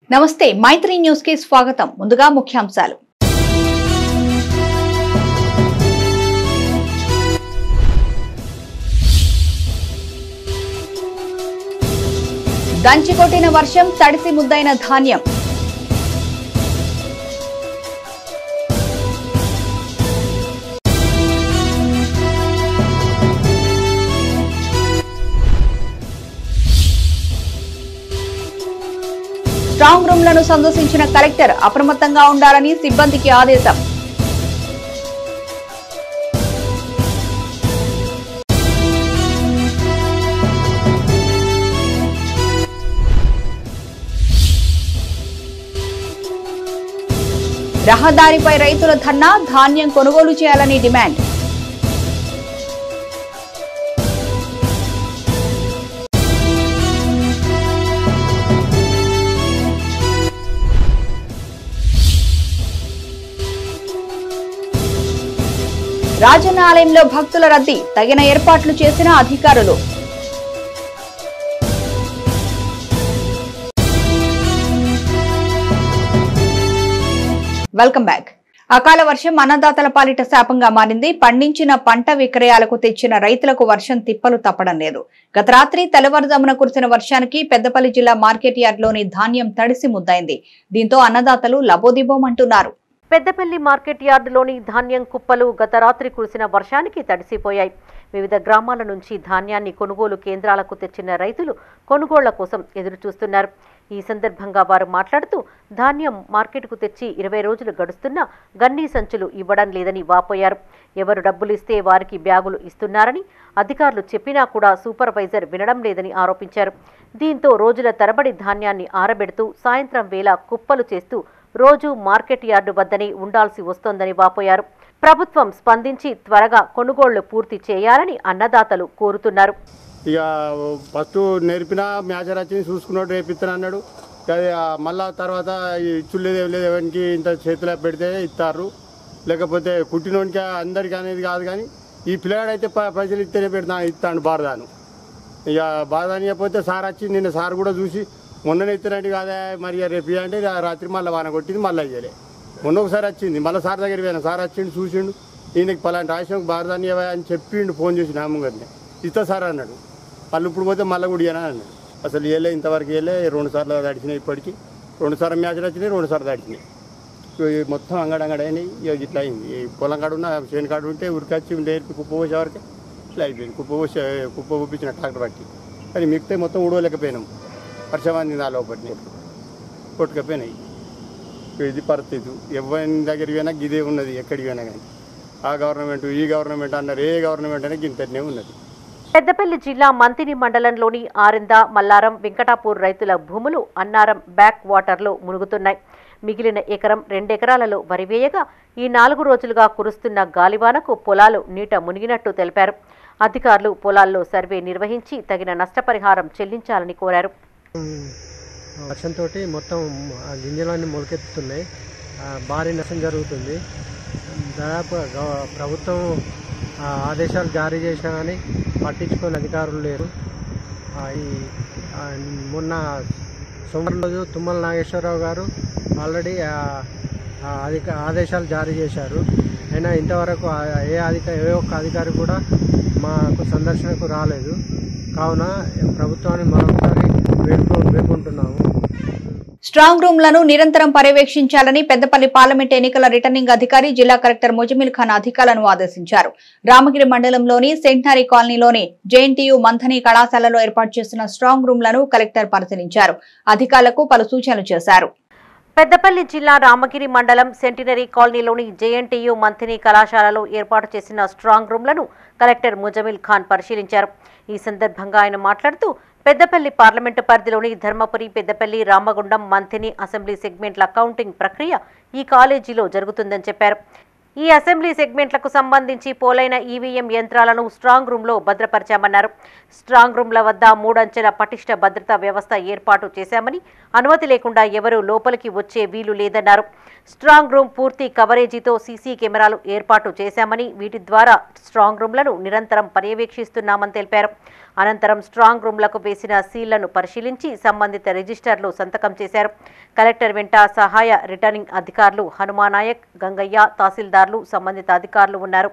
నమస్తే మైత్రి న్యూస్ కి స్వాగతం. ముందుగా ముఖ్యాంశాలు. దంచికొట్టిన వర్షం, తడిసి ముద్దైన ధాన్యం. స్ట్రాంగ్ రూమ్లను సందర్శించిన కలెక్టర్ అప్రమత్తంగా ఉండాలని సిబ్బందికి ఆదేశం. రహదారిపై రైతుల ధర్నా, ధాన్యం కొనుగోలు చేయాలని డిమాండ్. రాజన్న ఆలయంలో భక్తుల రద్దీ, తగిన ఏర్పాట్లు చేసిన అధికారులు. Welcome back. అకాల వర్షం అన్నదాతల పాలిట శాపంగా మారింది. పండించిన పంట విక్రయాలకు తెచ్చిన రైతులకు వర్షం తిప్పలు తప్పడం లేదు. గత రాత్రి తెల్లవారుజామున కురిసిన వర్షానికి పెద్దపల్లి జిల్లా మార్కెట్ యార్డ్లోని ధాన్యం తడిసి ముద్దైంది. దీంతో అన్నదాతలు లబోదిబోమంటున్నారు. పెద్దపల్లి మార్కెట్ యార్డులోని ధాన్యం కుప్పలు గత రాత్రి కురిసిన వర్షానికి తడిసిపోయాయి. వివిధ గ్రామాల నుంచి ధాన్యాన్ని కొనుగోలు కేంద్రాలకు తెచ్చిన రైతులు కొనుగోళ్ల కోసం ఎదురుచూస్తున్నారు. ఈ సందర్భంగా వారు మాట్లాడుతూ ధాన్యం మార్కెట్కు తెచ్చి 20 రోజులు గడుస్తున్నా గన్నీ సంచులు ఇవ్వడం లేదని వాపోయారు. ఎవరు డబ్బులు ఇస్తే వారికి బ్యాగులు ఇస్తున్నారని అధికారులు చెప్పినా కూడా సూపర్వైజర్ వినడం లేదని ఆరోపించారు. దీంతో రోజుల తరబడి ధాన్యాన్ని ఆరబెడుతూ సాయంత్రం వేళ కుప్పలు చేస్తూ రోజు మార్కెట్ యార్డు వద్దనే ఉండాల్సి వస్తోందని వాపోయారు. ప్రభుత్వం స్పందించి త్వరగా కొనుగోళ్లు పూర్తి చేయాలని అన్నదాతలు కోరుతున్నారు. ఇక ఫస్ట్ నేర్పిన మ్యాచర్ వచ్చి చూసుకున్నాడు, రేపిస్తాను అన్నాడు. మళ్ళా తర్వాత ఇచ్చులేదు ఏం లేదు, ఎవరికి ఇంత చేతిలో పెడితే ఇస్తారు, లేకపోతే కుట్టినోనికి అందరికీ అనేది కాదు. కానీ ఈ పిల్లగాడైతే పైసలు ఇస్తేనే ఇస్తాను బారదాను. ఇక బారదాని అయిపోతే సార్ వచ్చి నిన్న సార్ కూడా చూసి మొన్ననే ఇస్తున్నట్టు కాదా మరి రేపు అంటే రాత్రి మళ్ళీ వాన కొట్టింది, మళ్ళీ అయ్యలే. మొన్న ఒకసారి వచ్చింది, మళ్ళీ సార్ దగ్గర పోయినా, సార్ వచ్చిండు చూసిండు, ఈయనకి పలాంటి రాష్ట్రం బారదాని అని చెప్పిండు, ఫోన్ చేసి నామగారిని ఇస్తా సార్ అన్నాడు. మళ్ళీ ఇప్పుడు పోతే మళ్ళీ కూడా ఇయ్యనా అన్నాడు. అసలు ఇవ్వలే, ఇంతవరకు ఇవ్వలే. 2 సార్లు తడిచినాయి, ఇప్పటికి 2 సార్లు మ్యాచ్లు వచ్చినాయి, 2 సార్లు తడిచినాయి. మొత్తం అంగడంగడైనాయి. ఇట్లా అయింది. ఈ పొలం కాడు ఉన్న చేను కాడు ఉంటే ఉరికొచ్చి నేర్పి కుప్ప పోసే వరకే ఇట్లా అయిపోయింది. కుప్ప ఊపించిన ట్రాక్టర్ పట్టి, కానీ మిగతా మొత్తం ఊడవలేకపోయినాం. వర్షమాన్ని నాలో పట్టి కొట్టుకపోయినాయి. ఇది పరిస్థితి. ఎవరి దగ్గరికి పోయినా ఇదే ఉన్నది, ఎక్కడికి పోయినా కానీ. ఆ గవర్నమెంట్ ఈ గవర్నమెంట్ అన్నారు, ఏ గవర్నమెంట్ అనేది ఇంతనే ఉన్నది. పెద్దపల్లి జిల్లా మంతిని మండలంలోని ఆరింద, మల్లారం, వెంకటాపూర్ రైతుల భూములు అన్నారం బ్యాక్ వాటర్లో మునుగుతున్నాయి. మిగిలిన ఎకరం 2 ఎకరాలలో వరి వేయగా ఈ 4 రోజులుగా కురుస్తున్న గాలివానకు పొలాలు నీట మునిగినట్టు తెలిపారు. అధికారులు పొలాల్లో సర్వే నిర్వహించి తగిన నష్టపరిహారం చెల్లించాలని కోరారు. వర్షంతో మొత్తం గింజలన్నీ మొలకెత్తుతున్నాయి, భారీ నష్టం జరుగుతుంది. దాదాపు ప్రభుత్వం ఆదేశాలు జారీ చేసినా కానీ పట్టించుకునే అధికారులు లేరు. మొన్న సోమవారం రోజు తుమ్మల నాగేశ్వరరావు గారు ఆల్రెడీ ఆదేశాలు జారీ చేశారు. అయినా ఇంతవరకు ఏ ఒక్క అధికారి కూడా మాకు సందర్శనకు రాలేదు. కావున ప్రభుత్వాన్ని మరొకసారి వేడుకుంటున్నాము. స్ట్రాంగ్ రూమ్లను నిరంతరం పర్యవేక్షించాలని పెద్దపల్లి పార్లమెంట్ ఎన్నికల రిటర్నింగ్ అధికారి జిల్లా కలెక్టర్ ముజమిల్ ఖాన్ అధికారులను ఆదేశించారు. రామగిరి మండలంలోని సెంటనరీ కాలనీలోని జేఎన్టీయూ మంథని కళాశాలలో ఏర్పాటు చేసిన స్ట్రాంగ్ రూమ్లను కలెక్టర్ పరిశీలించారు. అధికారులకు పలు సూచనలు చేశారు. పెద్దపల్లి జిల్లా రామగిరి మండలం సెంటినరీ కాలనీలోని జేఎన్టీయూ మంథని కళాశాలలో ఏర్పాటు చేసిన స్ట్రాంగ్ రూమ్లను కలెక్టర్ ముజమిల్ ఖాన్ పరిశీలించారు. ఈ సందర్భంగా ఆయన మాట్లాడుతూ పెద్దపల్లి పార్లమెంటు పరిధిలోని ధర్మపురి, పెద్దపల్లి, రామగుండం, మంథని అసెంబ్లీ సెగ్మెంట్ల కౌంటింగ్ ప్రక్రియ ఈ కాలేజీలో జరుగుతుందని చెప్పారు. ఈ అసెంబ్లీ సెగ్మెంట్లకు సంబంధించి పోలైన ఈవీఎం యంత్రాలను స్ట్రాంగ్ రూమ్లో భద్రపరిచామన్నారు. స్ట్రాంగ్ రూమ్ల వద్ద 3 అంచెల పటిష్ట భద్రతా వ్యవస్థ ఏర్పాటు చేశామని, అనుమతి లేకుండా ఎవరూ లోపలికి వచ్చే వీలు లేదన్నారు. స్ట్రాంగ్ రూమ్ పూర్తి కవరేజీతో సీసీ కెమెరాలు ఏర్పాటు చేశామని, వీటి ద్వారా స్ట్రాంగ్ రూమ్లను నిరంతరం పర్యవేక్షిస్తున్నామని తెలిపారు. అనంతరం స్ట్రాంగ్ రూమ్లకు వేసిన సీళ్లను పరిశీలించి సంబంధిత రిజిస్టర్లు సంతకం చేశారు. కలెక్టర్ వెంట సహాయ రిటర్నింగ్ అధికారులు హనుమానాయక్, గంగయ్య, తహసీల్దార్లు, సంబంధిత అధికారులు ఉన్నారు.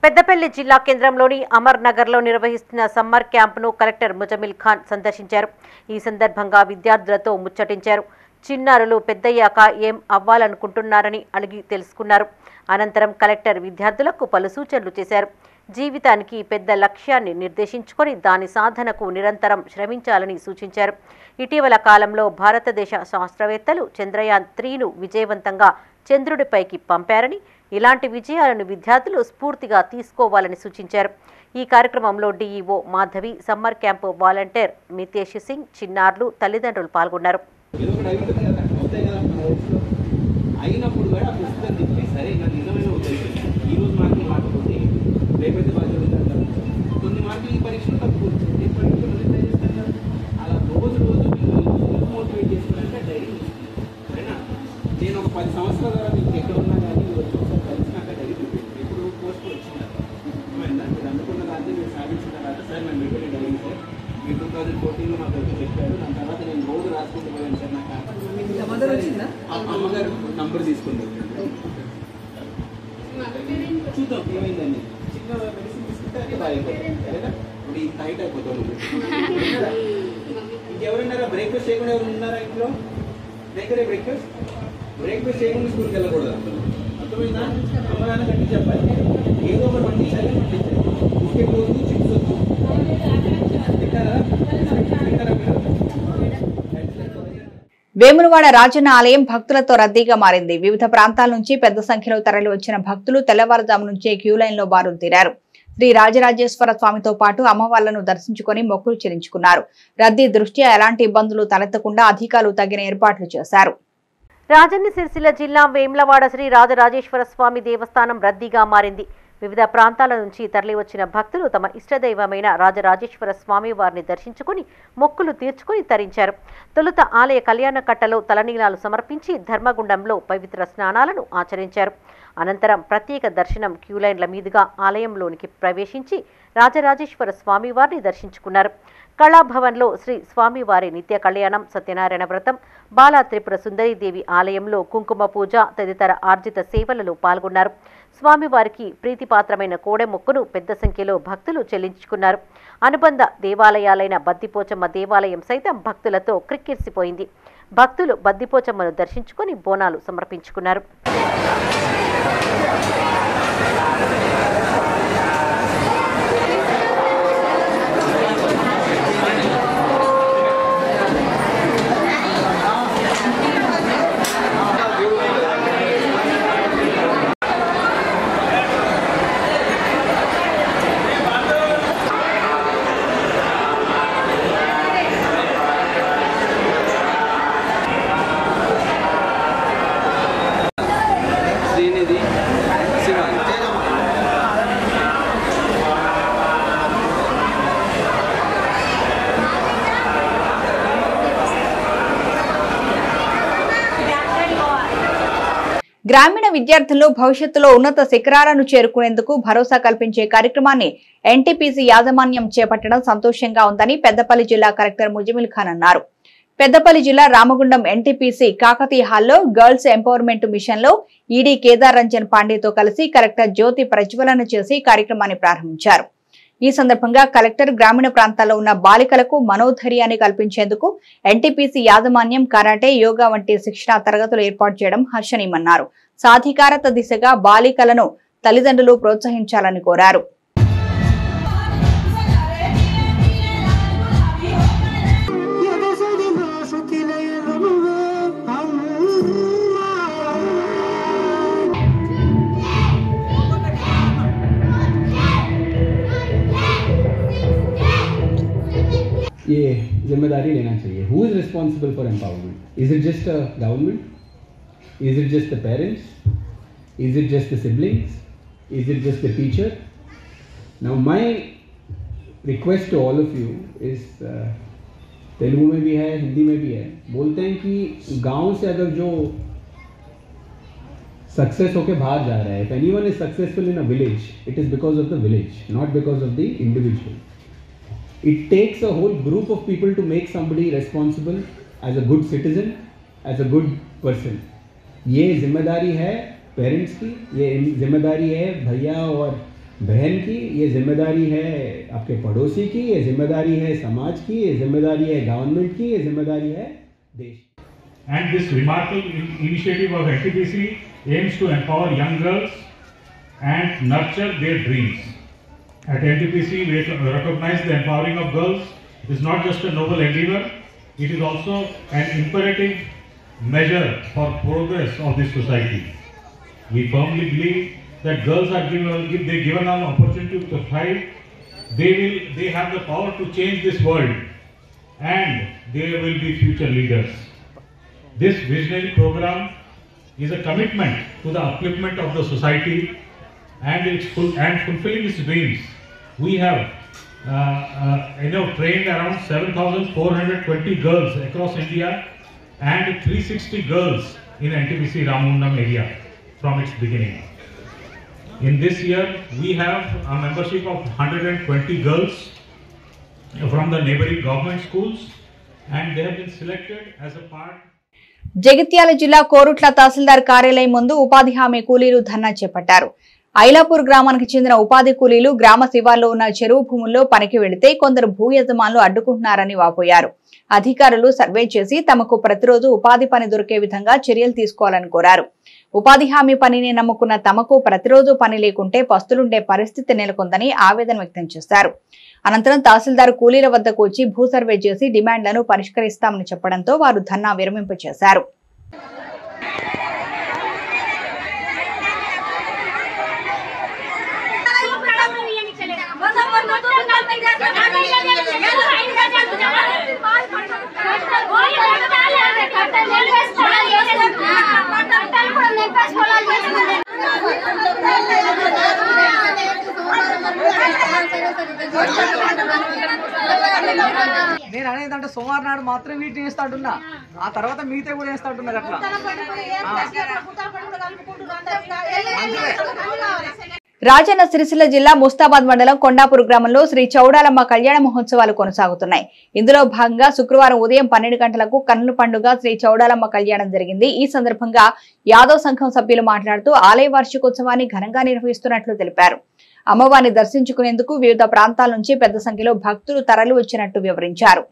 పెద్దపల్లి జిల్లా కేంద్రంలోని అమర్ నగర్లో నిర్వహిస్తున్న సమ్మర్ క్యాంపును కలెక్టర్ ముజమిల్ ఖాన్ సందర్శించారు. ఈ సందర్భంగా విద్యార్థులతో ముచ్చటించారు. చిన్నారులు పెద్దయ్యాక ఏం అవ్వాలనుకుంటున్నారని అడిగి తెలుసుకున్నారు. అనంతరం కలెక్టర్ విద్యార్థులకు పలు సూచనలు చేశారు. జీవితానికి పెద్ద లక్ష్యాన్ని నిర్దేశించుకొని దాని సాధనకు నిరంతరం శ్రమించాలని సూచించారు. ఇటీవల కాలంలో భారతదేశ శాస్త్రవేత్తలు చంద్రయాన్ 3ను విజయవంతంగా చంద్రుడిపైకి పంపారని, ఇలాంటి విజయాలను విద్యార్థులు స్ఫూర్తిగా తీసుకోవాలని సూచించారు. ఈ కార్యక్రమంలో DEO Madhavi, summer camp volunteer Mitesh Singh, చిన్నారులు, తల్లిదండ్రులు పాల్గొన్నారు. నేను ఒక 10 సంవత్సరాల ద్వారా మీకు ఎక్కడ ఉన్నా కానీ ఒకసారి కలిసినాక డైరీ ఇప్పుడు పోస్ట్ వచ్చిందా మీరు అనుకున్న దాన్ని మీరు సాధించిన తర్వాత సార్ నేను మీకు డైరీ సార్ మీ 2014లో మాకు వచ్చి చెప్పారు. దాని తర్వాత నేను రోజు రాసుకుంటూ పోయాను సార్. నాకు అమ్మగారు నంబర్ తీసుకుంది. చూద్దాం ఏమైందండి. చిన్న మెడిసిన్ తీసుకుంటే అది బాగా అయిపోతుంది కదా. ఇప్పుడు ఈ టైట్ అయిపోతాం. ఇంకెవరున్నారా బ్రేక్ఫాస్ట్ చేయకుండా ఎవరు ఉన్నారా ఇంట్లో? దగ్గరే బ్రేక్ఫాస్ట్ చేయకుండా స్కూల్కి వెళ్ళకూడదు. అర్థమైందా? అమ్మగానే కట్టి చెప్పాలి. ఏదో ఒకటి పండించాలి. బిస్కెట్ వద్దు, చిప్స్ వద్దు. తింటారా మీరు? వేములవాడ రాజన్న ఆలయం భక్తులతో రద్దీగా మారింది. వివిధ ప్రాంతాల నుంచి పెద్ద సంఖ్యలో తరలి వచ్చిన భక్తులు తెల్లవారుజాము నుంచే క్యూలైన్లో బారులు తీరారు. శ్రీ రాజరాజేశ్వర స్వామితో పాటు అమ్మవార్లను దర్శించుకుని మొక్కులు చెల్లించుకున్నారు. రద్దీ దృష్ట్యా ఎలాంటి ఇబ్బందులు తలెత్తకుండా అధికారులు తగిన ఏర్పాట్లు చేశారు. రాజన్న సిరిసిల్ల జిల్లా వేములవాడ శ్రీ రాజరాజేశ్వర స్వామి దేవస్థానం రద్దీగా మారింది. వివిధ ప్రాంతాల నుంచి తరలివచ్చిన భక్తులు తమ ఇష్టదైవమైన రాజరాజేశ్వర స్వామి వారిని దర్శించుకుని మొక్కులు తీర్చుకుని తరించారు. తొలుత ఆలయ కళ్యాణ కట్టలో తలనీలాలు సమర్పించి ధర్మగుండంలో పవిత్ర స్నానాలను ఆచరించారు. అనంతరం ప్రత్యేక దర్శనం క్యూలైన్ల మీదుగా ఆలయంలోనికి ప్రవేశించి రాజరాజేశ్వర స్వామివారిని దర్శించుకున్నారు. కళాభవన్లో శ్రీ స్వామివారి నిత్య కళ్యాణం, సత్యనారాయణ వ్రతం, బాలా త్రిపుర సుందరీదేవి ఆలయంలో కుంకుమ పూజ తదితర ఆర్జిత సేవలలో పాల్గొన్నారు. స్వామివారికి ప్రీతిపాత్రమైన కోడెమొక్కును పెద్ద సంఖ్యలో భక్తులు చెల్లించుకున్నారు. అనుబంధ దేవాలయాలైన బద్దిపోచమ్మ దేవాలయం సైతం భక్తులతో క్రిక్కిరిసిపోయింది. భక్తులు బద్దిపోచమ్మను దర్శించుకుని బోనాలు సమర్పించుకున్నారు. గ్రామీణ విద్యార్థులు భవిష్యత్తులో ఉన్నత శిఖరాలను చేరుకునేందుకు భరోసా కల్పించే కార్యక్రమాన్ని ఎన్టీపీసీ యాజమాన్యం చేపట్టడం సంతోషంగా ఉందని పెద్దపల్లి జిల్లా కలెక్టర్ ముజమిల్ ఖాన్ అన్నారు. పెద్దపల్లి జిల్లా రామగుండం ఎన్టీపీసీ కాకతీయ హాల్లో గర్ల్స్ ఎంపవర్మెంట్ మిషన్ లో ఈడీ కేదార్ రంజన్ పాండేతో కలిసి కలెక్టర్ జ్యోతి ప్రజ్వలన చేసి కార్యక్రమాన్ని ప్రారంభించారు. ఈ సందర్భంగా కలెక్టర్ గ్రామీణ ప్రాంతాల్లో ఉన్న బాలికలకు మనోధైర్యాన్ని కల్పించేందుకు ఎన్టీపీసీ యాజమాన్యం కరాటే, యోగా వంటి శిక్షణా తరగతులు ఏర్పాటు చేయడం హర్షణీయమన్నారు. సాధికారత దిశగా బాలికలను తల్లిదండ్రులు ప్రోత్సహించాలని కోరారు. ये जिम्मेदारी लेना चाहिए. Who is responsible for empowerment? Is it just a government? Is it just the parents? Is it just the siblings? Is it just the teacher? Now my request to all of you is Telugu में भी है, हिंदी में भी है, बोलते हैं कि गांव से अगर जो सक्सेस होके बाहर जा रहा है, if anyone is successful in a village, it is because of the village, not because of the individual. It takes a whole group of people to make somebody responsible as a good citizen, as a good person. ये जिम्मेदारी है parents की, ये जिम्मेदारी है भैया और बहन की, ये जिम्मेदारी है आपके पड़ोसी की, ये जिम्मेदारी है समाज की, ये जिम्मेदारी है गवर्नमेंट की, ये जिम्मेदारी है देश की. And this remarkable initiative of NTPC aims to empower young girls and nurture their dreams. At NTPC, we recognize the empowering of girls is not just a noble endeavor, it is also an imperative measure for progress of this society. We firmly believe that girls are given an opportunity to thrive, they have the power to change this world, and they will be future leaders. This visionary program is a commitment to the upliftment of the society and fulfilling its dreams. We have trained around 7,420 girls across India and 360 girls in NTPC Ramundam area from its beginning. In this year, we have a membership of 120 girls from the neighboring government schools, and they have been selected as a part. Jagtial జిల్లా కోరుట్ల తహసీల్దార్ కార్యాలయం ముందు ఉపాధి హామీ కూలీలు ధర్నా చేపట్టారు. ఐలాపూర్ గ్రామానికి చెందిన ఉపాధి కూలీలు గ్రామ శివార్లో ఉన్న చెరువు భూముల్లో పనికి వెళితే కొందరు భూ యజమానులు అడ్డుకుంటున్నారని వాపోయారు. అధికారులు సర్వే చేసి తమకు ప్రతిరోజు ఉపాధి పని దొరికే విధంగా చర్యలు తీసుకోవాలని కోరారు. ఉపాధి హామీ పనిని నమ్ముకున్న తమకు ప్రతిరోజు పని లేకుంటే పస్తులుండే పరిస్థితి నెలకొందని ఆవేదన వ్యక్తం చేశారు. అనంతరం తహసీల్దార్ కూలీల వద్దకు వచ్చి భూ సర్వే చేసి డిమాండ్లను పరిష్కరిస్తామని చెప్పడంతో వారు ధర్నా విరమింపచేశారు. నేను అనేదంటే సోమవారం నాడు మాత్రం వీటిని వేస్తా అంటున్నా, ఆ తర్వాత మిగతా కూడా వేస్తా అంటున్నారు. అట్లా రాజన్న సిరిసిల్ల జిల్లా ముస్తాబాద్ మండలం కొండాపూర్ గ్రామంలో శ్రీ చౌడాలమ్మ కళ్యాణ మహోత్సవాలు కొనసాగుతున్నాయి. ఇందులో భాగంగా శుక్రవారం ఉదయం 12 గంటలకు కన్నుల పండుగ శ్రీ చౌడాలమ్మ కళ్యాణం జరిగింది. ఈ సందర్భంగా యాదవ్ సంఘం సభ్యులు మాట్లాడుతూ ఆలయ వార్షికోత్సవాన్ని ఘనంగా నిర్వహిస్తున్నట్లు తెలిపారు. అమ్మవారిని దర్శించుకునేందుకు వివిధ ప్రాంతాల నుంచి పెద్ద సంఖ్యలో భక్తులు తరలి వచ్చినట్టు వివరించారు.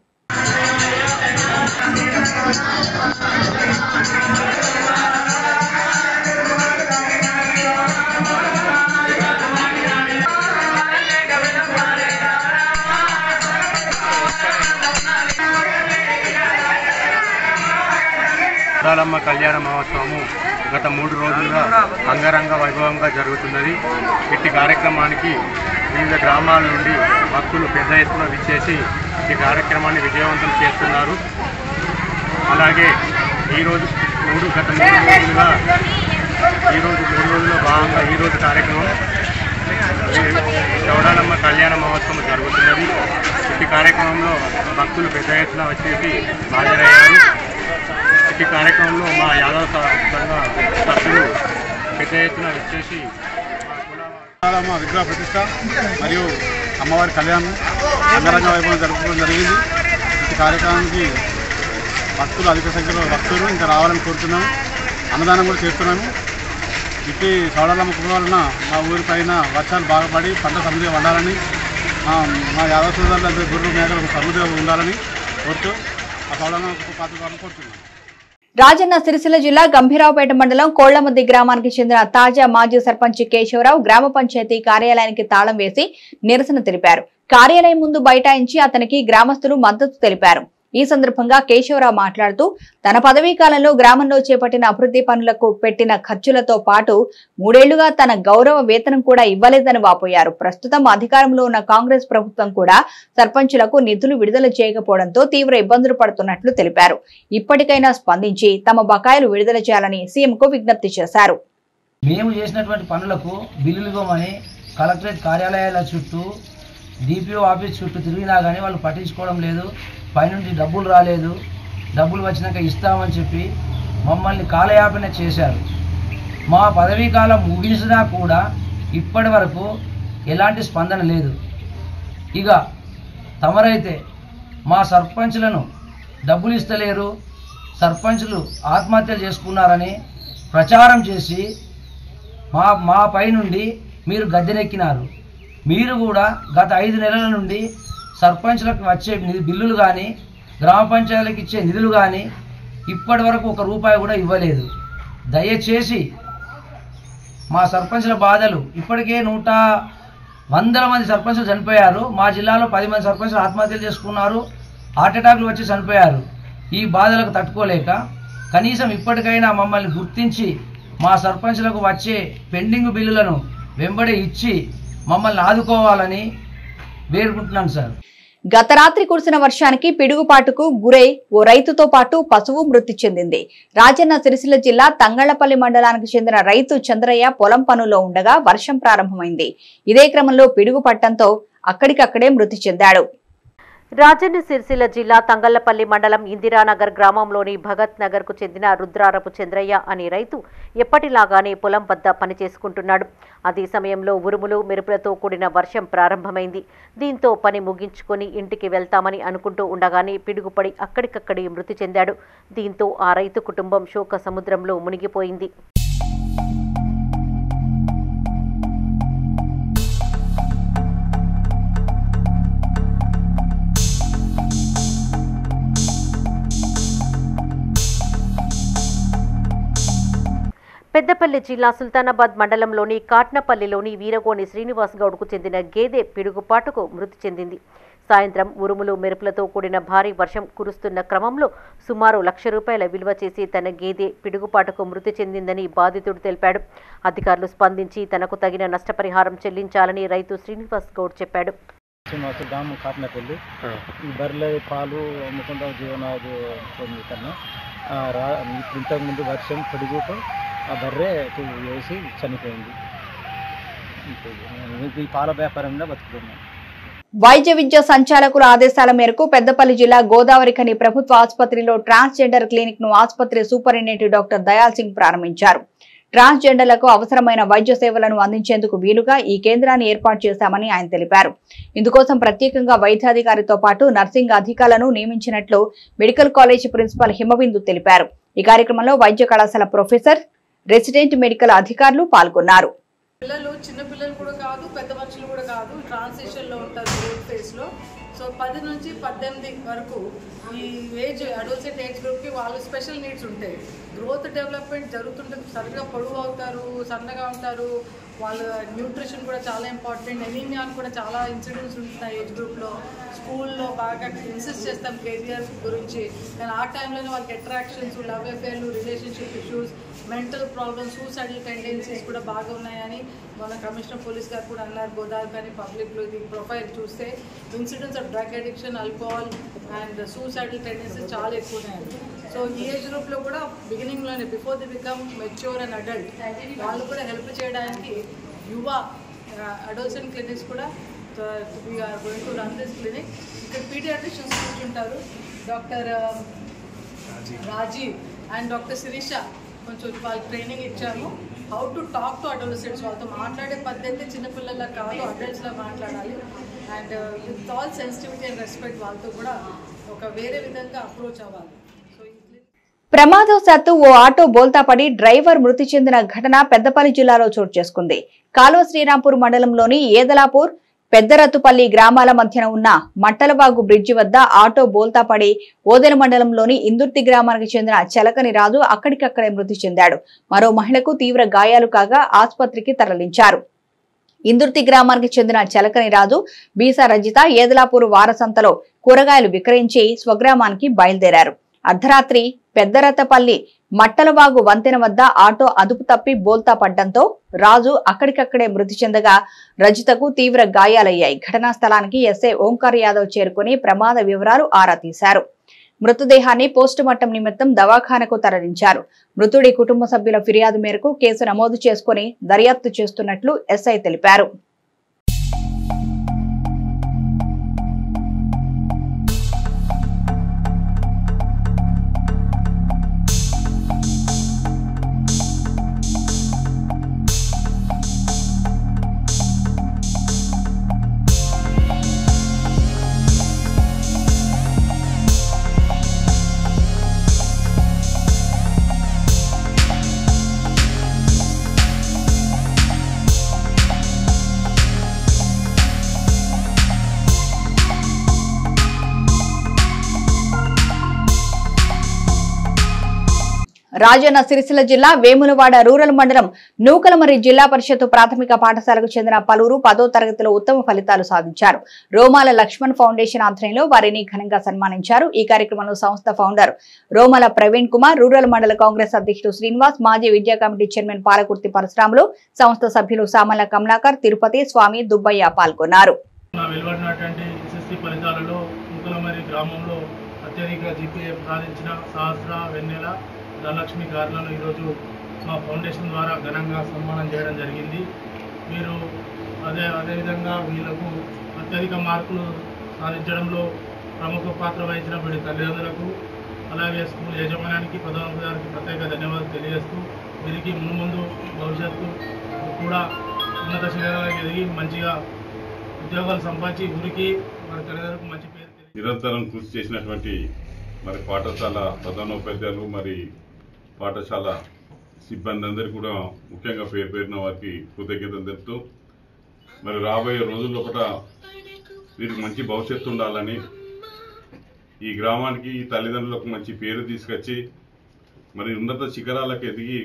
చౌడాలమ్మ కళ్యాణ మహోత్సవము గత 3 రోజులుగా అంగరంగ వైభవంగా జరుగుతున్నది. ఇట్టి కార్యక్రమానికి వివిధ గ్రామాల నుండి భక్తులు పెద్ద ఎత్తున విచ్చేసి ఈ కార్యక్రమాన్ని విజయవంతం చేస్తున్నారు. అలాగే గత 3 రోజుల్లో భాగంగా ఈరోజు కార్యక్రమం చౌడాలమ్మ కళ్యాణ మహోత్సవం జరుగుతున్నది. ఇట్టి కార్యక్రమంలో భక్తులు పెద్ద ఎత్తున వచ్చేసి హాజరయ్యారు. ఈ కార్యక్రమంలో మా యాదవ్ సభ్యులు పెద్ద ఎత్తున వచ్చేసి చౌడాలమ్మ విగ్రహ ప్రతిష్ట మరియు అమ్మవారి కళ్యాణం అంగరంగ వైభవం జరుపుకోవడం జరిగింది. ఈ కార్యక్రమానికి భక్తులు అధిక సంఖ్యలో భక్తులు ఇంకా రావాలని కోరుతున్నాము. అన్నదానం కూడా చేస్తున్నాము. ఇట్టి చౌడాలమ్మ కృప వలన మా ఊరి పైన వర్షాలు బాగా పడి పంట సమృద్ధిగా పండాలని, మా యాదవ్ సోదరులందరూ గుర్రు మేకలకు సమృద్ధిగా ఉండాలని కోరుతూ ఆ చౌడాలమ్మ పాత్రలను కోరుతున్నాము. రాజన్న సిరిసిల్ల జిల్లా గంభీరావుపేట మండలం కోళ్లమద్ది గ్రామానికి చెందిన తాజా మాజీ సర్పంచ్ కేశవరావు గ్రామ పంచాయతీ కార్యాలయానికి తాళం వేసి నిరసన తెలిపారు. కార్యాలయం ముందు బైఠాయించి అతనికి గ్రామస్తులు మద్దతు తెలిపారు. ఈ సందర్భంగా కేశవరావు మాట్లాడుతూ తన పదవీ కాలంలో గ్రామంలో చేపట్టిన అభివృద్ధి పనులకు పెట్టిన ఖర్చులతో పాటు 3 ఏళ్లుగా తన గౌరవ వేతనం కూడా ఇవ్వలేదని వాపోయారు. ప్రస్తుతం అధికారంలో ఉన్న కాంగ్రెస్ ప్రభుత్వం కూడా సర్పంచులకు నిధులు విడుదల చేయకపోవడంతో తీవ్ర ఇబ్బందులు పడుతున్నట్లు తెలిపారు. ఇప్పటికైనా స్పందించి తమ బకాయిలు విడుదల చేయాలని సీఎంకు విజ్ఞప్తి చేశారు. మేము చేసినటువంటి పనులకు బిల్లులు ఇవ్వమని కలెక్టరేట్ కార్యాలయాల చుట్టూ డిపిఓ ఆఫీస్ చుట్టూ తిరిగినా కానీ వాళ్ళు పట్టించుకోవడం లేదు. పైనుండి డబ్బులు రాలేదు, డబ్బులు వచ్చినాక ఇస్తామని చెప్పి మమ్మల్ని కాలయాపన చేశారు. మా పదవీ కాలం ముగిసినా కూడా ఇప్పటి వరకు ఎలాంటి స్పందన లేదు. ఇక తమరైతే మా సర్పంచులను డబ్బులు ఇస్తలేరు, సర్పంచులు ఆత్మహత్యలు చేసుకున్నారని ప్రచారం చేసి మా పై నుండి మీరు గద్దెనెక్కినారు. మీరు కూడా గత 5 నెలల నుండి సర్పంచ్లకు వచ్చే బిల్లులు కానీ గ్రామ పంచాయతీలకు ఇచ్చే నిధులు కానీ ఇప్పటి వరకు 1 రూపాయి కూడా ఇవ్వలేదు. దయచేసి మా సర్పంచ్ల బాధలు, ఇప్పటికే 100 మంది సర్పంచులు చనిపోయారు. మా జిల్లాలో 10 మంది సర్పంచులు ఆత్మహత్యలు చేసుకున్నారు, హార్ట్ అటాక్లు వచ్చి చనిపోయారు. ఈ బాధలకు తట్టుకోలేక కనీసం ఇప్పటికైనా మమ్మల్ని గుర్తించి మా సర్పంచ్లకు వచ్చే పెండింగ్ బిల్లులను వెంబడి ఇచ్చి మమ్మల్ని ఆదుకోవాలని వేడుకుంటున్నాను సార్. గత రాత్రి కురిసిన వర్షానికి పిడుగుపాటుకు గురై ఓ రైతుతో పాటు పశువు మృతి చెందింది. రాజన్న సిరిసిల్ల జిల్లా తంగళ్లపల్లి మండలానికి చెందిన రైతు చంద్రయ్య పొలం పనుల్లో ఉండగా వర్షం ప్రారంభమైంది. ఇదే క్రమంలో పిడుగు పట్టడంతో అక్కడికక్కడే మృతి చెందాడు. రాజన్న సిరిసిల్ల జిల్లా తంగళ్లపల్లి మండలం ఇందిరానగర్ గ్రామంలోని భగత్ నగర్ కు చెందిన రుద్రారపు చంద్రయ్య అనే రైతు ఎప్పటిలాగానే పొలం వద్ద పనిచేసుకుంటున్నాడు. అదే సమయంలో ఉరుములు మెరుపులతో కూడిన వర్షం ప్రారంభమైంది. దీంతో పని ముగించుకొని ఇంటికి వెళ్తామని అనుకుంటూ ఉండగానే పిడుగుపడి అక్కడికక్కడే మృతి చెందాడు. దీంతో ఆ రైతు కుటుంబం శోక సముద్రంలో మునిగిపోయింది. పెద్దపల్లి జిల్లా సుల్తానాబాద్ మండలంలోని కాట్నపల్లిలోని వీరగోని శ్రీనివాస్ గౌడ్కు చెందిన గేదె పిడుగుపాటుకు మృతి చెందింది. సాయంత్రం ఉరుములు మెరుపులతో కూడిన భారీ వర్షం కురుస్తున్న క్రమంలో సుమారు ₹1,00,000 విలువ చేసి తన గేదె పిడుగుపాటుకు మృతి చెందిందని బాధితుడు తెలిపాడు. అధికారులు స్పందించి తనకు తగిన నష్టపరిహారం చెల్లించాలని రైతు శ్రీనివాస్ గౌడ్ చెప్పాడు. కాట్నపల్లి ఈ బర్రెల పాలు అమ్ముకుంటా జీవనాది పొందుతున్నా. ఇంతకుముందు వర్షం పిడుగుతో ఆ బర్రె వేసి చనిపోయింది. ఈ పాల వ్యాపారంలో బతుకుతున్నాం. వైద్య విద్యా సంచాలకుల ఆదేశాల మేరకు పెద్దపల్లి జిల్లా గోదావరిఖని ప్రభుత్వ ఆసుపత్రిలో ట్రాన్స్జెండర్ క్లినిక్ ను ఆసుపత్రి సూపరింటెండెంట్ డాక్టర్ దయాల్ సింగ్ ప్రారంభించారు. ట్రాన్స్జెండర్లకు అవసరమైన వైద్య సేవలను అందించేందుకు వీలుగా ఈ కేంద్రాన్ని ఏర్పాటు చేశామని ఆయన తెలిపారు. ఇందుకోసం ప్రత్యేకంగా వైద్యాధికారితో పాటు నర్సింగ్ అధికారులను నియమించినట్లు మెడికల్ కాలేజ్ ప్రిన్సిపల్ హిమబిందు తెలిపారు. ఈ కార్యక్రమంలో వైద్య కళాశాల ప్రొఫెసర్, రెసిడెంట్ మెడికల్ అధికారులు పాల్గొన్నారు. పిల్లలు చిన్న పిల్లలు కూడా కాదు, పెద్ద మనుషులు కూడా కాదు, ట్రాన్సిషన్లో ఉంటారు గ్రోత్ ఫేజ్లో. సో 10 నుంచి 18 వరకు ఈ ఏజ్ అడోల్సెంట్ ఏజ్ గ్రూప్కి వాళ్ళు స్పెషల్ నీడ్స్ ఉంటాయి. గ్రోత్ డెవలప్మెంట్ జరుగుతుంటుంది, సరిగ్గా పొడవు అవుతారు, సన్నగా ఉంటారు, వాళ్ళ న్యూట్రిషన్ కూడా చాలా ఇంపార్టెంట్. ఎనీమియా కూడా చాలా ఇన్సిడెంట్స్ ఉంటున్నాయి ఏజ్ గ్రూప్లో. స్కూల్లో బాగా ఇన్సిస్ట్ చేస్తాం కెరియర్ గురించి, కానీ ఆ టైంలోనే వాళ్ళకి అట్రాక్షన్స్, లవ్ అఫేర్లు, relationship issues, mental problems, suicidal tendencies కూడా బాగా ఉన్నాయని మన కమిషనర్ పోలీస్ గారు కూడా అన్నారు. గోదావరి కానీ పబ్లిక్లో ఇది ప్రొఫైల్ చూస్తే incidents of drug addiction, alcohol and suicidal tendencies చాలా ఎక్కువ ఉన్నాయి. సో ఈ ఏజ్ గ్రూప్లో కూడా బిగినింగ్లోనే before the become mature and adult వాళ్ళు కూడా హెల్ప్ చేయడానికి యువ అడోల్సెంట్ క్లినిక్స్ కూడా we're going to run this clinic. ఇక్కడ పీడియాట్రిషియన్స్ కూర్చుంటారు, doctor Rajeev and doctor Sirisha. కొంచెం వాళ్ళకి ట్రైనింగ్ ఇచ్చాము how to talk to adolescents. వాళ్ళతో మాట్లాడే పద్ధతి చిన్నపిల్లలకు కాదు, అడల్ట్స్లో మాట్లాడాలి. And with all sensitivity and respect వాళ్ళతో కూడా ఒక వేరే విధంగా అప్రోచ్ అవ్వాలి. ప్రమాదవశాత్తు ఓ ఆటో బోల్తాపడి డ్రైవర్ మృతి చెందిన ఘటన పెద్దపల్లి జిల్లాలో చోటు చేసుకుంది. కాలువ శ్రీరాంపూర్ మండలంలోని ఏదలాపూర్, పెద్దరత్తుపల్లి గ్రామాల మధ్యన ఉన్న మట్టలవాగు బ్రిడ్జి వద్ద ఆటో బోల్తాపడి ఓదెల మండలంలోని ఇందుర్తి గ్రామానికి చెందిన చలకని రాజు అక్కడికక్కడే మృతి చెందాడు. మరో మహిళకు తీవ్ర గాయాలు కాగా ఆసుపత్రికి తరలించారు. ఇందుర్తి గ్రామానికి చెందిన చలకని రాజు బీసా రజిత ఏదలాపూర్ వారసంతలో కూరగాయలు విక్రయించి స్వగ్రామానికి బయలుదేరారు. అర్ధరాత్రి పెద్దరతపల్లి మట్టలవాగు వంతెన వద్ద ఆటో అదుపు తప్పి బోల్తా పడ్డంతో రాజు అక్కడికక్కడే మృతి చెందగా రజితకు తీవ్ర గాయాలయ్యాయి. ఘటనా స్థలానికి ఎస్ఐ ఓంకార్ యాదవ్ చేరుకుని ప్రమాద వివరాలు ఆరా తీశారు. మృతదేహాన్ని పోస్టుమార్టం నిమిత్తం దవాఖానకు తరలించారు. మృతుడి కుటుంబ సభ్యుల ఫిర్యాదు మేరకు కేసు నమోదు చేసుకుని దర్యాప్తు చేస్తున్నట్లు ఎస్ఐ తెలిపారు. రాజన్న సిరిసిల్ల జిల్లా వేములవాడ రూరల్ మండలం నూకలమర్రి జిల్లా పరిషత్ ప్రాథమిక పాఠశాలకు చెందిన పలువురు 10వ తరగతిలో ఉత్తమ ఫలితాలు సాధించారు. రోమాల లక్ష్మణ్ ఫౌండేషన్ ఆధ్వర్యంలో వారిని ఘనంగా సన్మానించారు. ఈ కార్యక్రమంలో సంస్థ ఫౌండర్ రోమాల ప్రవీణ్ కుమార్, రూరల్ మండల కాంగ్రెస్ అధ్యక్షుడు శ్రీనివాస్, మాజీ విద్యా కమిటీ చైర్మన్ పాలకుర్తి పరశురాములు, సంస్థ సభ్యులు సామల కమలాకర్, తిరుపతి, స్వామి, దుబ్బయ్య పాల్గొన్నారు. ధనలక్ష్మి గారులను ఈరోజు మా ఫౌండేషన్ ద్వారా ఘనంగా సన్మానం చేయడం జరిగింది. మీరు అదేవిధంగా వీళ్ళకు అత్యధిక మార్కులు సాధించడంలో ప్రముఖ పాత్ర వహించిన వీడి తల్లిదండ్రులకు, అలాగే స్కూల్ యాజమాన్యానికి, ప్రధానోపాధ్యాయునికి ప్రత్యేక ధన్యవాదాలు తెలియజేస్తూ వీరికి ముందు భవిష్యత్తు కూడా ఉన్నత శిఖరాలకు ఎదిగి మంచిగా ఉద్యోగాలు సంపాదించి ఊరికి వారి తల్లిదండ్రులకు మంచి పేరు నిరంతరం కృషి చేసినటువంటి మరి పాఠశాల ప్రధానోపాధ్యాయులు, మరి పాఠశాల సిబ్బంది అందరికీ కూడా ముఖ్యంగా పేరున వారికి కృతజ్ఞతలు తెలుపుతూ మరి రాబోయే రోజుల్లో కూడా వీరికి మంచి భవిష్యత్తు ఉండాలని, ఈ గ్రామానికి ఈ తల్లిదండ్రులకు మంచి పేరు తీసుకొచ్చి మరి ఉన్నత శిఖరాలకు ఎదిగి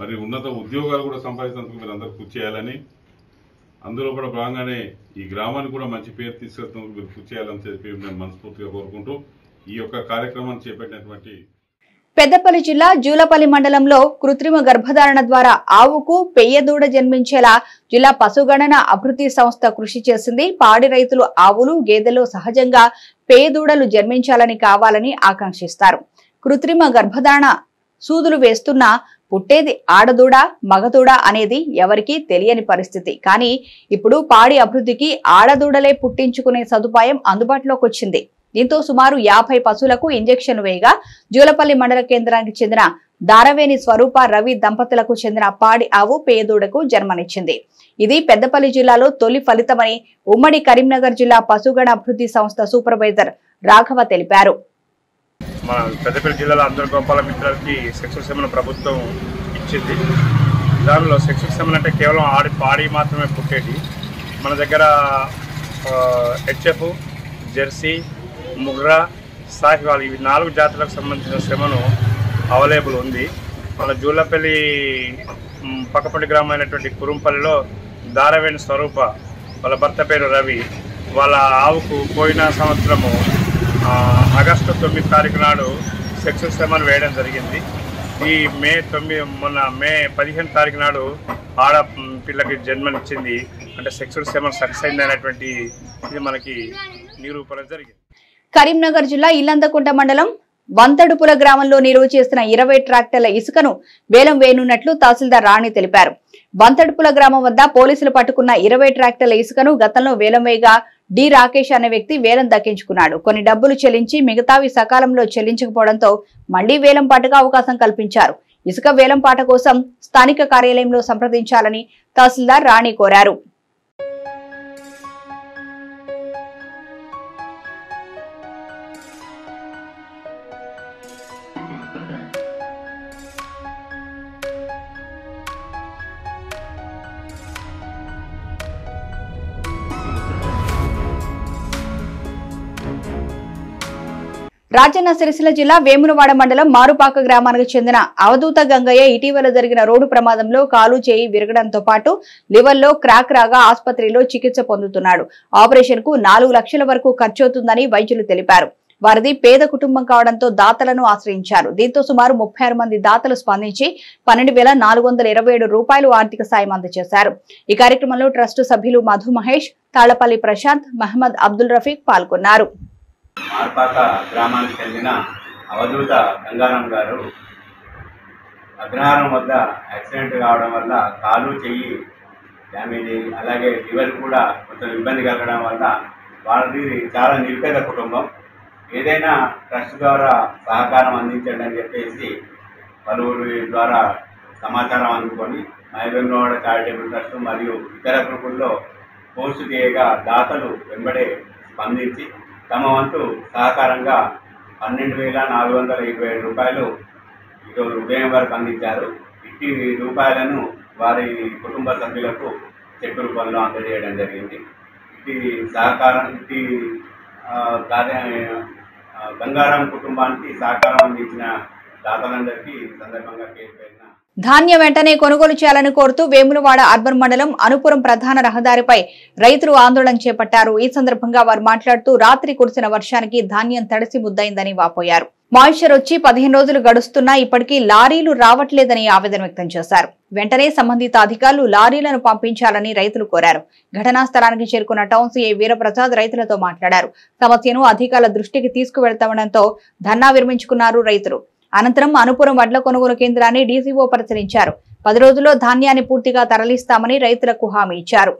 మరి ఉన్నత ఉద్యోగాలు కూడా సంపాదించేందుకు మీరు అందరూ కృషి చేయాలని, అందులో కూడా భాగంగానే ఈ గ్రామానికి కూడా మంచి పేరు తీసుకొచ్చేందుకు మీరు కృషి చేయాలని చెప్పి నేను మనస్ఫూర్తిగా కోరుకుంటూ ఈ యొక్క కార్యక్రమాన్ని చేపట్టినటువంటి పెద్దపల్లి జిల్లా జూలపల్లి మండలంలో కృత్రిమ గర్భధారణ ద్వారా ఆవుకు పెయ్యదూడ జన్మించేలా జిల్లా పశుగణన అభివృద్ధి సంస్థ కృషి చేసింది. పాడి రైతులు ఆవులు, గేదెలు సహజంగా పెయ్యదూడలు జన్మించాలని కావాలని ఆకాంక్షిస్తారు. కృత్రిమ గర్భధారణ సూదులు వేస్తున్నా పుట్టేది ఆడదూడ మగదూడ అనేది ఎవరికీ తెలియని పరిస్థితి. కానీ ఇప్పుడు పాడి అభివృద్ధికి ఆడదూడలే పుట్టించుకునే సదుపాయం అందుబాటులోకి వచ్చింది. దీంతో సుమారు 50 పశువులకు ఇంజెక్షన్ వేయగా జూలపల్లి మండల కేంద్రానికి చెందిన దారవేణి స్వరూప రవి దంపతులకు చెందిన పాడి ఆవు పేదూడకు జన్మనిచ్చింది. ఇది పెద్దపల్లి జిల్లాలో తొలి ఫలితమని ఉమ్మడి కరీంనగర్ జిల్లా పశుగణ అభివృద్ధి సంస్థ సూపర్వైజర్ రాఘవ తెలిపారు. మన పెద్దపల్లి జిల్లాలో అందరు గోపాల మిత్రులకి సెక్సువల్ సెమన్ ప్రభుత్వం ఇచ్చింది. దానిలో సెక్సువల్ సెమన్ అంటే కేవలం పాడి మాత్రమే పుట్టేది. మన దగ్గర హెచ్ఎఫ్, జెర్సీ, ముగ్రా, సాహివాల్ ఇవి 4 జాతులకు సంబంధించిన సెమను అవైలబుల్ ఉంది. మన జూలపల్లి పక్కపండి గ్రామం అయినటువంటి కురుంపల్లిలో దారవేణి స్వరూప వాళ్ళ భర్త పేరు రవి, వాళ్ళ ఆవుకు పోయిన సంవత్సరము ఆగస్టు 9 తారీఖు నాడు సెక్సువల్ సెమన్ వేయడం జరిగింది. ఈ మే 15 తారీఖు నాడు ఆడ పిల్లకి జన్మనిచ్చింది. అంటే సెక్సువల్ సెమన్ సక్సెస్ అయింది అనేటువంటి ఇది మనకి నిరూపణ జరిగింది. కరీంనగర్ జిల్లా ఇల్లందకుంట మండలం వంతడుపుల గ్రామంలో నిలువ చేసిన 20 ట్రాక్టర్ల ఇసుకను వేలం వేయనున్నట్లు తహసీల్దార్ రాణి తెలిపారు. వంతడుపుల గ్రామం వద్ద పోలీసులు పట్టుకున్న 20 ట్రాక్టర్ల ఇసుకను గతంలో వేలం వేయగా డి రాకేష్ అనే వ్యక్తి వేలం దక్కించుకున్నాడు. కొన్ని డబ్బులు చెల్లించి మిగతావి సకాలంలో చెల్లించకపోవడంతో మళ్లీ వేలం పాటకు అవకాశం కల్పించారు. ఇసుక వేలం పాట కోసం స్థానిక కార్యాలయంలో సంప్రదించాలని తహసీల్దార్ రాణి కోరారు. రాజన్న సిరిసిల్ల జిల్లా వేములవాడ మండలం మారుపాక గ్రామానికి చెందిన అవధూత గంగయ్య ఇటీవల జరిగిన రోడ్డు ప్రమాదంలో కాలు చేయి విరగడంతో పాటు లివర్లో క్రాక్ రాగా ఆసుపత్రిలో చికిత్స పొందుతున్నాడు. ఆపరేషన్ కు 4 లక్షల వరకు ఖర్చవుతుందని వైద్యులు తెలిపారు. వారిది పేద కుటుంబం కావడంతో దాతలను ఆశ్రయించారు. దీంతో సుమారు 36 మంది దాతలు స్పందించి 12,427 రూపాయలు ఆర్థిక సాయం అందజేశారు. ఈ కార్యక్రమంలో ట్రస్టు సభ్యులు మధు మహేష్, తాళ్లపల్లి ప్రశాంత్, మహమ్మద్ అబ్దుల్ రఫీక్ పాల్గొన్నారు. మార్పాక గ్రామానికి చెందిన అవధూత గంగారాం గారు అగ్రహారం వద్ద యాక్సిడెంట్ కావడం వల్ల కాలు చెయ్యి డ్యామేజ్ అయ్యి అలాగే లివర్ కూడా కొంచెం ఇబ్బంది కలగడం వల్ల వాళ్ళది చాలా నిరుపేద కుటుంబం. ఏదైనా ట్రస్ట్ ద్వారా సహకారం అందించండి అని చెప్పేసి పలువురు ద్వారా సమాచారం అందుకొని వేములవాడ చారిటబుల్ ట్రస్ట్ మరియు ఇతర గ్రూపుల్లో పోస్టు చేయగా దాతలు వెంబడే స్పందించి తమ వంతు సహకారంగా 12,427 రూపాయలు ఈరోజు ఉదయం వరకు అందించారు. ఇట్టి రూపాయలను వారి కుటుంబ సభ్యులకు చెక్ రూపంలో అందజేయడం జరిగింది. ఇట్టి సహకారం ఇట్టి గంగారాం కుటుంబానికి సహకారం అందించిన దాతలందరికీ సందర్భంగా పేరు ధాన్యం వెంటనే కొనుగోలు చేయాలని కోరుతూ వేములవాడ అర్బన్ మండలం అనుపురం ప్రధాన రహదారిపై రైతులు ఆందోళన చేపట్టారు. ఈ సందర్భంగా వారు మాట్లాడుతూ రాత్రి కురిసిన వర్షానికి ధాన్యం తడిసి ముద్దయిందని వాపోయారు. మాయిశ్చర్ వచ్చి 15 రోజులు గడుస్తున్నా ఇప్పటికీ లారీలు రావట్లేదని ఆవేదన వ్యక్తం చేశారు. వెంటనే సంబంధిత అధికారులు లారీలను పంపించాలని రైతులు కోరారు. ఘటనా స్థలానికి చేరుకున్న టౌన్ సీఐ వీరప్రసాద్ రైతులతో మాట్లాడారు. సమస్యను అధికారుల దృష్టికి తీసుకువెళ్తామనడంతో ధర్నా విరమించుకున్నారు రైతులు. అనంతరం అనుపురం వడ్ల కొనుగోలు కేంద్రాన్ని డీసీఓ పరిశీలించారు. 10 రోజుల్లో ధాన్యాన్ని పూర్తిగా తరలిస్తామని రైతులకు హామీ ఇచ్చారు.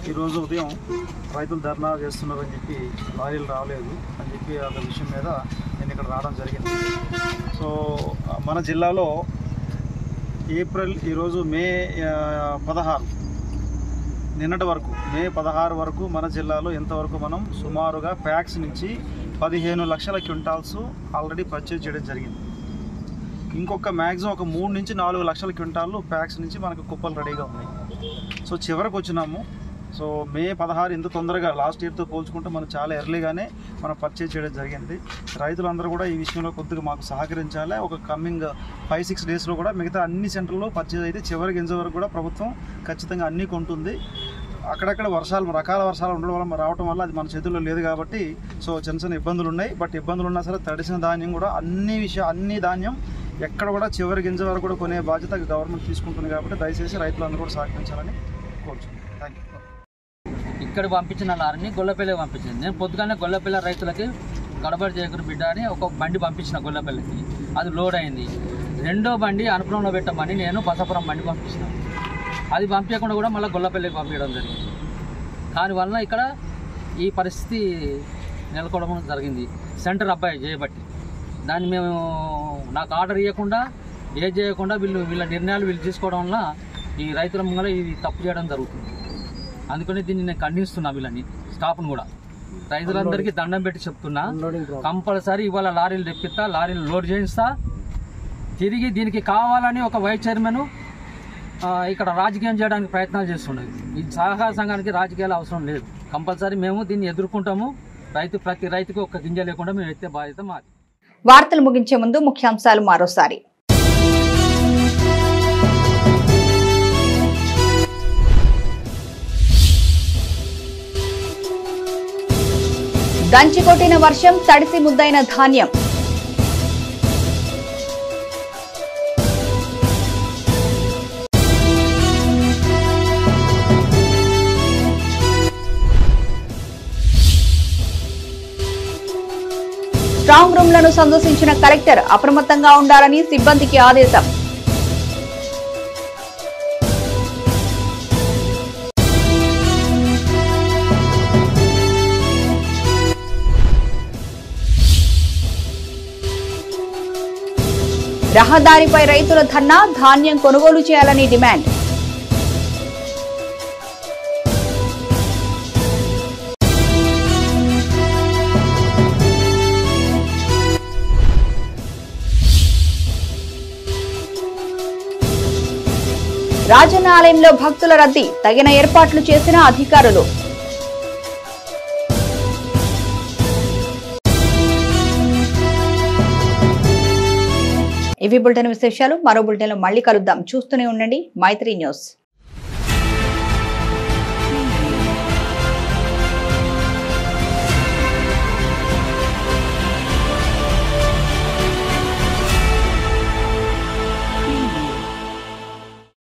ఈరోజు ఉదయం రైతులు ధర్నా చేస్తున్నారని చెప్పి లారీలు రాలేదు అని చెప్పి ఆ విషయం మీద నేను ఇక్కడ రావడం జరిగింది. సో మన జిల్లాలో ఈరోజు మే 16 నిన్నటి వరకు మే 16 వరకు మన జిల్లాలో ఎంతవరకు మనం సుమారుగా ప్యాక్స్ నుంచి 15 లక్షల క్వింటాల్స్ ఆల్రెడీ పర్చేజ్ చేయడం జరిగింది. ఇంకొక మ్యాక్సిమం ఒక 3 నుంచి 4 లక్షల క్వింటాళ్ళు ప్యాక్స్ నుంచి మనకు కుప్పలు రెడీగా ఉన్నాయి. సో చివరికి వచ్చినాము. సో మే 16 ఇంత తొందరగా లాస్ట్ ఇయర్తో పోల్చుకుంటే మనం చాలా ఎర్లీగానే మనం పర్చేజ్ చేయడం జరిగింది. రైతులందరూ కూడా ఈ విషయంలో కొద్దిగా మాకు సహకరించాలి. ఒక కమింగ్ 5-6 డేస్లో కూడా మిగతా అన్ని సెంటర్లో పర్చేజ్ అయితే చివరి గింజ వరకు కూడా ప్రభుత్వం ఖచ్చితంగా అన్నీ కొంటుంది. అక్కడక్కడ రకాల వర్షాలు ఉండడం వల్ల రావడం వల్ల అది మన చేతుల్లో లేదు కాబట్టి సో చిన్న ఇబ్బందులు ఉన్నాయి. బట్ ఇబ్బందులు ఉన్నా సరే తడిసిన ధాన్యం కూడా అన్ని ధాన్యం ఎక్కడ కూడా చివరి గింజ వరకు కూడా కొనే బాధ్యత గవర్నమెంట్ తీసుకుంటుంది కాబట్టి దయచేసి రైతులందరూ కూడా సహకరించాలని కోరుచున్నాను. Thank you. ఇక్కడ పంపించిన లారీని గొల్లపల్లికి పంపించింది. నేను పొద్దుగానే గొల్లపల్లి రైతులకి గడబడి చేయకుని బిడ్డ అని ఒక బండి పంపించిన గొల్లపల్లికి. అది లోడ్ అయింది. రెండో బండి అనుపురంలో పెట్టమని నేను బసపురం బండి పంపించినాను. అది పంపించకుండా కూడా మళ్ళీ గొల్లపల్లికి పంపించడం జరిగింది. దానివల్ల ఇక్కడ ఈ పరిస్థితి నెలకొనడం జరిగింది. సెంటర్ అబ్బాయి చేయబట్టి దాన్ని మేము నాకు ఆర్డర్ ఇవ్వకుండా చేయకుండా వీళ్ళ నిర్ణయాలు తీసుకోవడం వల్ల ఈ రైతుల ముంగల ఇది తప్పు చేయడం జరుగుతుంది. అందుకని దీన్ని నేను ఖండిస్తున్నా. వీళ్ళని స్టాఫ్ను కూడా రైతులందరికీ దండం పెట్టి చెప్తున్నా, కంపల్సరీ ఇవాళ లారీలు తెప్పిస్తా, లారీలు లోడ్ చేయిస్తా. తిరిగి దీనికి కావాలని ఒక వైస్ చైర్మన్ ఇక్కడ రాజకీయం చేయడానికి ప్రయత్నాలు చేస్తున్నది. ఈ సహకార సంఘానికి రాజకీయాలు అవసరం లేదు. కంపల్సరీ మేము దీన్ని ఎదుర్కొంటాము. ప్రతి రైతుకు ఒక గింజ లేకుండా మేము ఎత్తే బాధ్యత మాది. వార్తలు ముగించే ముందు ముఖ్యాంశాలు మరోసారి. దంచికొట్టిన వర్షం, తడిసి ముద్దైన ధాన్యం. స్ట్రాంగ్ రూమ్లను సందర్శించిన కలెక్టర్ అప్రమత్తంగా ఉండాలని సిబ్బందికి ఆదేశం. రహదారిపై రైతుల ధర్నా, ధాన్యం కొనుగోలు చేయాలని డిమాండ్. రాజన్న ఆలయంలో భక్తుల రద్దీ, తగిన ఏర్పాట్లు చేసిన అధికారులు. ఇవి బులెటిన్ విశేషాలు. మరో బులెటిన్లో మళ్ళీ కలుద్దాం. చూస్తూనే ఉండండి మైత్రి న్యూస్.